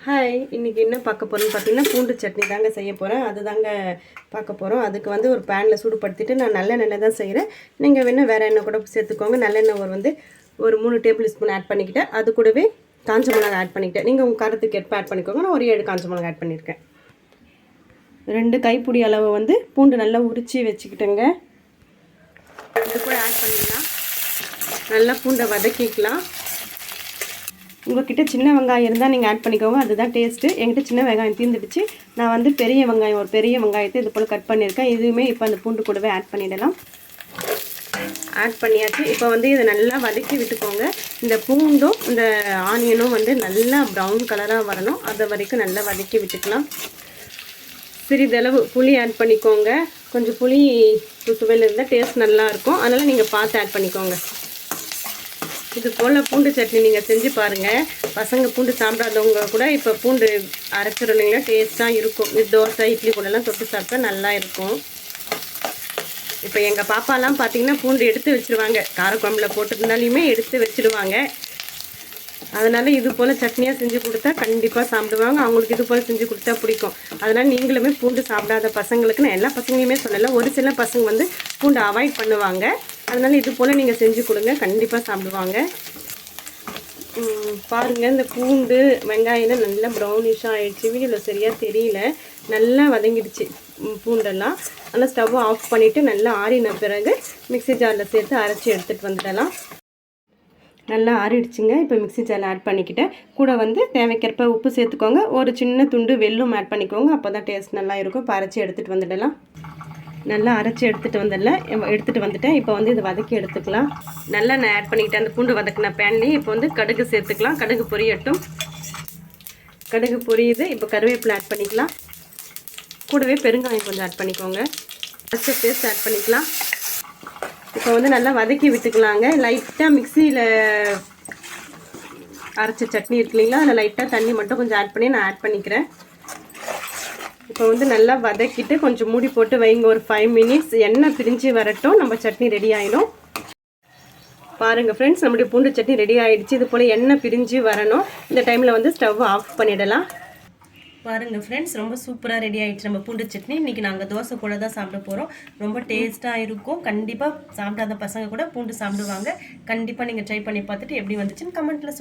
Hi, இன்றைக்கி என்ன பார்க்க போகிறோன்னு பார்த்தீங்கன்னா பூண்டு சட்னி தாங்க செய்ய போகிறேன். அது தாங்க பார்க்க போகிறோம். அதுக்கு வந்து ஒரு பேனில் சூடுபடுத்திட்டு நான் நல்லெண்ணெய் தான் செய்கிறேன். நீங்கள் வேணால் வேறு எண்ணெய் கூட சேர்த்துக்கோங்க. நல்லெண்ணெய் ஒரு 3 டேபிள் ஸ்பூன் ஆட் பண்ணிக்கிட்டேன். அது கூடவே காஞ்ச மிளகாய் ஆட் பண்ணிக்கிட்டேன். நீங்கள் உங்கள் காரத்துக்கு ஏற்ப ஆட் பண்ணிக்கோங்க. நான் ஒரு 7 காஞ்ச மிளகாய் ஆட் பண்ணியிருக்கேன். 2 கைப்பிடி அளவு பூண்டு நல்லா உரித்து வச்சுக்கிட்டேங்க. இது கூட ஆட் பண்ணிக்கலாம். நல்லா பூண்டை வதக்கிக்கலாம். உங்கள்கிட்ட சின்ன வெங்காயம் இருந்தால் நீங்கள் ஆட் பண்ணிக்கோங்க, அதுதான் டேஸ்ட்டு. என்கிட்ட சின்ன வெங்காயம் தீர்ந்துடுச்சு. நான் பெரிய வெங்காயம் ஒரு பெரிய வெங்காயத்தை இது போல் கட் பண்ணியிருக்கேன். இதுவுமே இப்போ அந்த பூண்டு கூடவே ஆட் பண்ணிடலாம். ஆட் பண்ணியாச்சு. இப்போ இதை நல்லா வதக்கி விட்டுக்கோங்க. இந்த பூண்டும் இந்த ஆனியனும் நல்லா ப்ரௌன் கலராக வரணும். அது வரைக்கும் நல்லா வதக்கி விட்டுக்கலாம். சிறிதளவு புளி ஆட் பண்ணிக்கோங்க. கொஞ்சம் புளி சுவையில் இருந்தால் டேஸ்ட் நல்லாயிருக்கும். அதனால் நீங்கள் பார்த்து ஆட் பண்ணிக்கோங்க. இது போல் பூண்டு சட்னி நீங்கள் செஞ்சு பாருங்கள். பசங்க பூண்டு சாப்பிடாதவங்க கூட இப்போ பூண்டு அரைச்சிடும் இல்லைங்களா, டேஸ்ட்டாக இருக்கும். இது தோசை இட்லி கூடலாம் தொட்டு சாப்பிட்டா நல்லா இருக்கும். இப்போ எங்கள் பாப்பாலாம் பார்த்திங்கன்னா பூண்டு எடுத்து வச்சுருவாங்க. காரக்குழம்புல போட்டுருந்தாலுமே எடுத்து வச்சுடுவாங்க. அதனால் இது போல் சட்னியாக செஞ்சு கொடுத்தா கண்டிப்பாக சாப்பிடுவாங்க. அவங்களுக்கு இது போல் செஞ்சு கொடுத்தா பிடிக்கும். அதனால் நீங்களுமே பூண்டு சாப்பிடாத பசங்களுக்கு, நான் எல்லா பசங்களையுமே சொல்லலை, ஒரு சில பசங்க பூண்டு அவாய்ட் பண்ணுவாங்க. அதனால் இது போல் நீங்கள் செஞ்சு கொடுங்க, கண்டிப்பாக சாப்பிடுவாங்க. பாருங்கள், இந்த பூண்டு வெங்காயம் நல்லா ப்ரௌனிஷாக ஆகிடுச்சு. வீடியோவில் சரியாக தெரியல. நல்லா வதங்கிடுச்சு பூண்டெல்லாம். நல்லா ஸ்டவ்வை ஆஃப் பண்ணிவிட்டு நல்லா ஆறின பிறகு மிக்ஸி ஜாரில் சேர்த்து அரைச்சி எடுத்துகிட்டு வந்துடலாம். நல்லா ஆறிடுச்சுங்க. இப்போ மிக்ஸி ஜாரில் ஆட் பண்ணிக்கிட்டேன். கூட தேவைக்கேற்ப உப்பு சேர்த்துக்கோங்க. ஒரு சின்ன துண்டு வெல்லம் ஆட் பண்ணிக்கோங்க. அப்போ தான் டேஸ்ட் நல்லா இருக்கும். இப்போ அரைச்சி எடுத்துகிட்டு வந்துடலாம். நல்லா அரைச்சி எடுத்துகிட்டு வந்துட்டேன். இப்போ இதை வதக்கி எடுத்துக்கலாம். நல்லா நான் ஆட் பண்ணிக்கிட்டேன். அந்த பூண்டு வதக்கின பேன்லேயே இப்போ கடுகு சேர்த்துக்கலாம். கடுகு பொரியட்டும். கடுகு பொரியுது. இப்போ கருவேப்பிலை ஆட் பண்ணிக்கலாம். கூடவே பெருங்காயம் கொஞ்சம் ஆட் பண்ணிக்கோங்க. பச்சை பேஸ்ட் ஆட் பண்ணிக்கலாம். இப்போ நல்லா வதக்கி விட்டுக்கலாங்க. லைட்டாக மிக்சியில் அரைச்ச சட்னி இருக்கு இல்லைங்களா, அதில் லைட்டாக தண்ணி மட்டும் கொஞ்சம் ஆட் பண்ணி நான் ஆட் பண்ணிக்கிறேன். இப்போ நல்லா வதக்கிட்டு கொஞ்சம் மூடி போட்டு வைங்க. ஒரு 5 மினிட்ஸ் எண்ணெய் பிரிஞ்சு வரட்டும். நம்ம சட்னி ரெடி ஆகிடும். பாருங்கள் ஃப்ரெண்ட்ஸ், நம்மளுடைய பூண்டு சட்னி ரெடி ஆகிடுச்சு. இது போல் எண்ணெய் பிரிஞ்சு வரணும். இந்த டைமில் ஸ்டவ் ஆஃப் பண்ணிடலாம். பாருங்கள் ஃப்ரெண்ட்ஸ், ரொம்ப சூப்பராக ரெடி ஆகிடுச்சு நம்ம பூண்டு சட்னி. இன்றைக்கி நாங்கள் தோசை கூட தான் சாப்பிட போகிறோம். ரொம்ப டேஸ்ட்டாக இருக்கும். கண்டிப்பாக சாப்பிடாத பசங்க கூட பூண்டு சாப்பிடுவாங்க. கண்டிப்பாக நீங்கள் ட்ரை பண்ணி பார்த்துட்டு எப்படி வந்துச்சுன்னு கமெண்ட்டில்